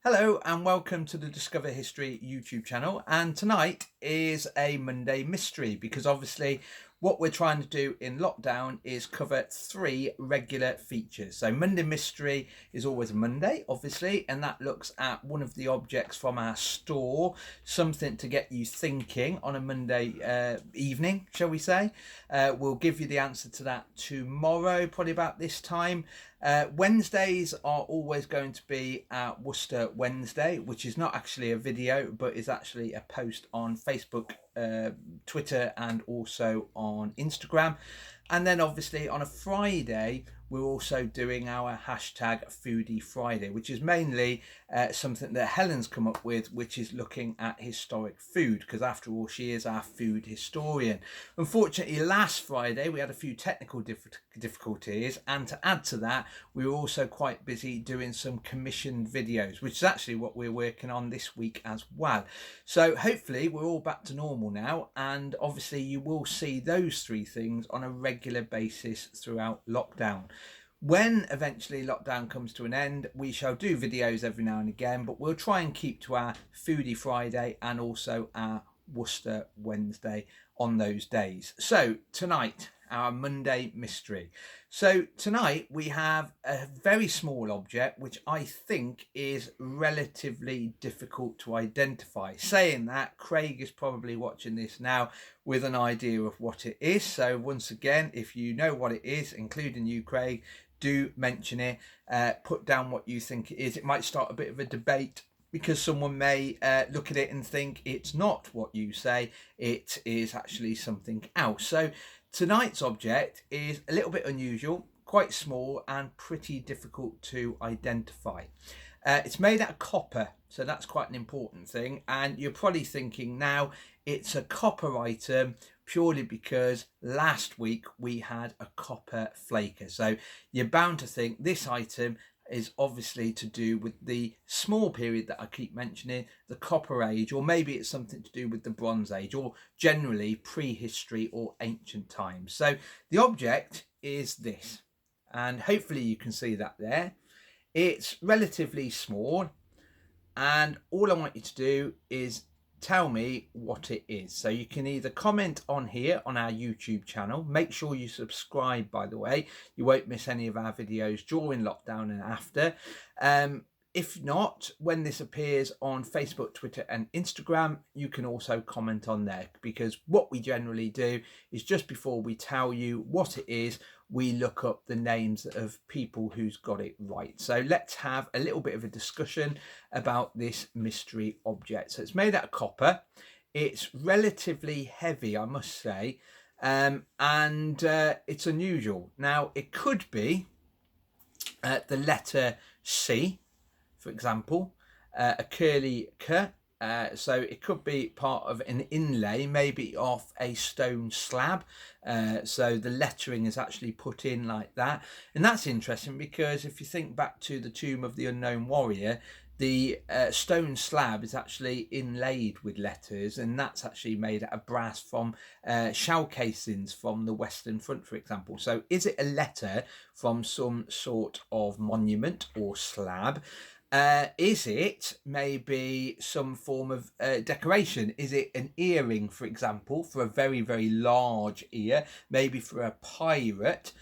Hello and welcome to the Discover History YouTube channel. And tonight is a Monday mystery because obviously what we're trying to do in lockdown is cover 3 regular features. So Monday mystery is always a Monday, obviously, and that looks at one of the objects from our store, something to get you thinking on a Monday evening, shall we say. We'll give you the answer to that tomorrow, probably about this time. Wednesdays are always going to be our Worcester Wednesday, which is not actually a video, but is actually a post on Facebook, Twitter, and also on Instagram. And then obviously on a Friday, we're also doing our hashtag Foodie Friday, which is mainly something that Helen's come up with, which is looking at historic food, because after all, she is our food historian. Unfortunately, last Friday, we had a few technical difficulties, and to add to that, we were also quite busy doing some commissioned videos, which is actually what we're working on this week as well. So hopefully we're all back to normal now, and obviously you will see those 3 things on a regular basis throughout lockdown. When eventually lockdown comes to an end, we shall do videos every now and again, but we'll try and keep to our Foodie Friday and also our Worcester Wednesday on those days. So tonight, our Monday mystery. So tonight we have a very small object which I think is relatively difficult to identify. Saying that, Craig is probably watching this now with an idea of what it is. So once again, if you know what it is, including you, Craig, do mention it. Put down what you think it is. It might start a bit of a debate, because someone may look at it and think it's not what you say, it is actually something else. So tonight's object is a little bit unusual, quite small and pretty difficult to identify. It's made out of copper, so that's quite an important thing. And you're probably thinking now it's a copper item purely because last week we had a copper flaker. So you're bound to think this item is obviously to do with the small period that I keep mentioning, the Copper Age, or maybe it's something to do with the Bronze Age, or generally prehistory or ancient times. So the object is this, and hopefully you can see that there. It's relatively small, and all I want you to do is tell me what it is. So you can either comment on here on our YouTube channel. Make sure you subscribe, by the way. You won't miss any of our videos during lockdown and after. If not, when this appears on Facebook, Twitter and Instagram, you can also comment on there, because what we generally do is just before we tell you what it is, we look up the names of people who's got it right. So let's have a little bit of a discussion about this mystery object. So it's made out of copper. It's relatively heavy, I must say, and it's unusual. Now, it could be the letter C, for example, a curly K. So it could be part of an inlay, maybe off a stone slab. So the lettering is actually put in like that. And that's interesting because if you think back to the Tomb of the Unknown Warrior, the stone slab is actually inlaid with letters, and that's actually made out of brass from shell casings from the Western Front, for example. So is it a letter from some sort of monument or slab? Is it maybe some form of decoration? Is it an earring, for example, for a very, very large ear, maybe for a pirate?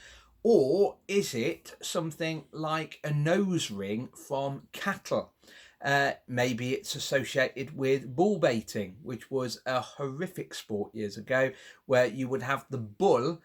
Or is it something like a nose ring from cattle? Maybe it's associated with bull baiting, which was a horrific sport years ago, where you would have the bull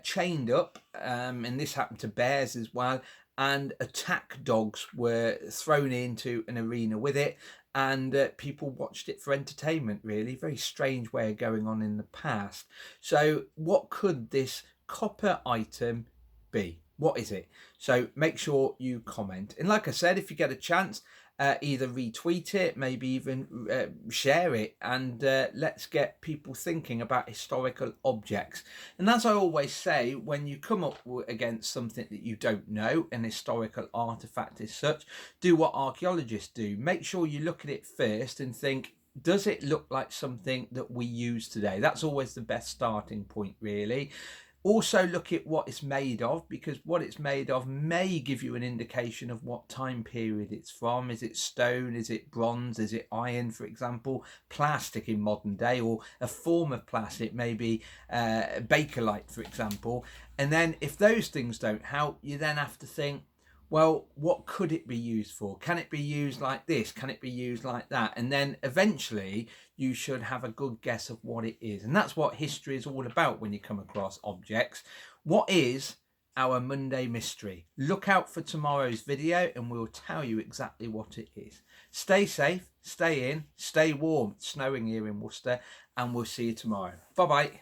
chained up, and this happened to bears as well, and attack dogs were thrown into an arena with it, and people watched it for entertainment, really. Very strange way of going on in the past. So what could this copper item be? What is it? So make sure you comment. And like I said, if you get a chance, either retweet it, maybe even share it, and let's get people thinking about historical objects. And as I always say, when you come up against something that you don't know, an historical artifact as such, do what archaeologists do. Make sure you look at it first and think, does it look like something that we use today? That's always the best starting point, really. Also look at what it's made of, because what it's made of may give you an indication of what time period it's from. Is it stone? Is it bronze? Is it iron, for example? Plastic in modern day, or a form of plastic, maybe Bakelite, for example. And then if those things don't help, you then have to think, well, what could it be used for? Can it be used like this? Can it be used like that? And then eventually you should have a good guess of what it is. And that's what history is all about when you come across objects. What is our Monday mystery? Look out for tomorrow's video and we'll tell you exactly what it is. Stay safe, stay in, stay warm. It's snowing here in Worcester, and we'll see you tomorrow. Bye-bye.